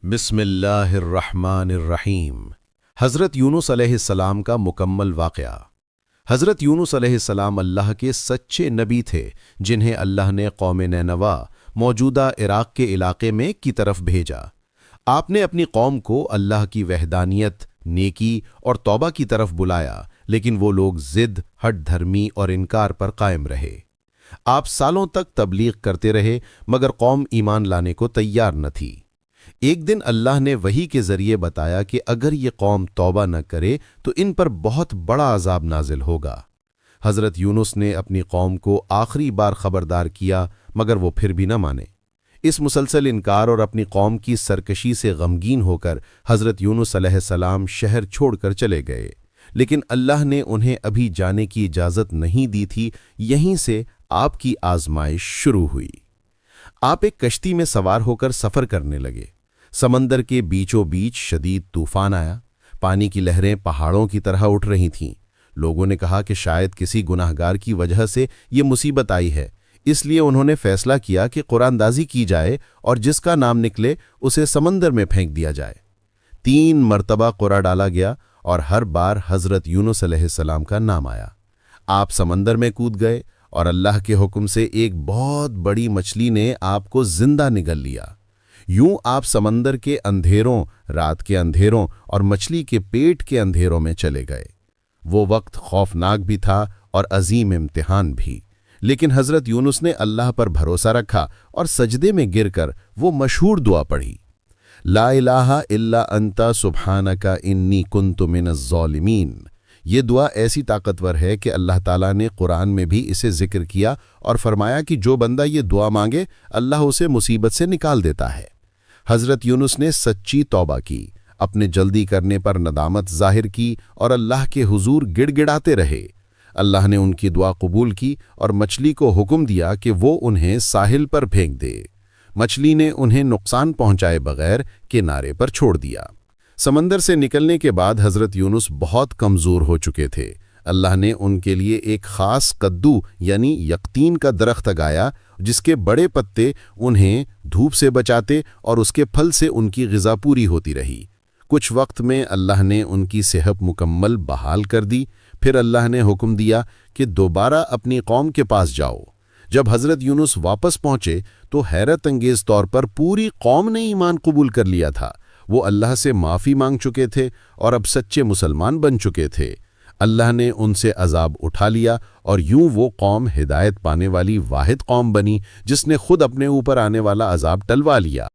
बिस्मिल्लाहिर्रहमानिर्रहीम। हज़रत यूनुस अलैहिस्सलाम का मुकम्मल वाक़या। हज़रत यूनुस अलैहिस्सलाम अल्लाह के सच्चे नबी थे जिन्हें अल्लाह ने कौम नैनवा मौजूदा इराक़ के इलाक़े में की तरफ भेजा। आपने अपनी कौम को अल्लाह की वहदानियत, नेकी और तौबा की तरफ बुलाया, लेकिन वो लोग ज़िद, हठ धर्मी और इनकार पर कायम रहे। आप सालों तक तबलीग करते रहे मगर कौम ईमान लाने को तैयार न थी। एक दिन अल्लाह ने वही के जरिए बताया कि अगर ये कौम तौबा न करे तो इन पर बहुत बड़ा अजाब नाजिल होगा। हज़रत यूनुस ने अपनी कौम को आखिरी बार खबरदार किया मगर वो फिर भी न माने। इस मुसलसल इनकार और अपनी कौम की सरकशी से गमगीन होकर हज़रत यूनुस अलैहिस्सलाम शहर छोड़कर चले गए, लेकिन अल्लाह ने उन्हें अभी जाने की इजाज़त नहीं दी थी। यहीं से आपकी आजमाइश शुरू हुई। आप एक कश्ती में सवार होकर सफ़र करने लगे। समंदर के बीचों बीच शदीद तूफान आया। पानी की लहरें पहाड़ों की तरह उठ रही थीं। लोगों ने कहा कि शायद किसी गुनाहगार की वजह से ये मुसीबत आई है, इसलिए उन्होंने फैसला किया कि कुरानदाजी की जाए और जिसका नाम निकले उसे समंदर में फेंक दिया जाए। 3 मरतबा कुरा डाला गया और हर बार हज़रत यूनुस अलैहिस्सलाम का नाम आया। आप समंदर में कूद गए और अल्लाह के हुक्म से एक बहुत बड़ी मछली ने आपको जिंदा निगल लिया। यूं आप समंदर के अंधेरों, रात के अंधेरों और मछली के पेट के अंधेरों में चले गए। वो वक्त खौफनाक भी था और अजीम इम्तिहान भी, लेकिन हज़रत यूनुस ने अल्लाह पर भरोसा रखा और सजदे में गिरकर वो मशहूर दुआ पढ़ी, ला इलाहा इल्ला अंता सुब्हानका इन्नी कुन्तु मिनज़ ज़ालिमीन। ये दुआ ऐसी ताकतवर है कि अल्लाह ताला ने कुरान में भी इसे जिक्र किया और फरमाया कि जो बंदा ये दुआ मांगे अल्लाह उसे मुसीबत से निकाल देता है। हज़रत यूनुस ने सच्ची तौबा की, अपने जल्दी करने पर नदामत जाहिर की और अल्लाह के हुजूर गिड़गिड़ाते रहे। अल्लाह ने उनकी दुआ कबूल की और मछली को हुक्म दिया कि वो उन्हें साहिल पर फेंक दे। मछली ने उन्हें नुकसान पहुंचाए बगैर किनारे पर छोड़ दिया। समंदर से निकलने के बाद हज़रत यूनुस बहुत कमज़ोर हो चुके थे। अल्लाह ने उनके लिए एक ख़ास कद्दू यानी यक़तीन का दरख्त लगाया, जिसके बड़े पत्ते उन्हें धूप से बचाते और उसके फल से उनकी ग़िज़ा पूरी होती रही। कुछ वक्त में अल्लाह ने उनकी सेहत मुकम्मल बहाल कर दी। फिर अल्लाह ने हुक्म दिया कि दोबारा अपनी कौम के पास जाओ। जब हज़रत यूनुस वापस पहुँचे तो हैरत अंगेज़ तौर पर पूरी कौम ने ईमान कबूल कर लिया था। वो अल्लाह से माफ़ी मांग चुके थे और अब सच्चे मुसलमान बन चुके थे। अल्लाह ने उनसे अजाब उठा लिया और यूं वो कौम हिदायत पाने वाली वाहिद कौम बनी जिसने खुद अपने ऊपर आने वाला अजाब टलवा लिया।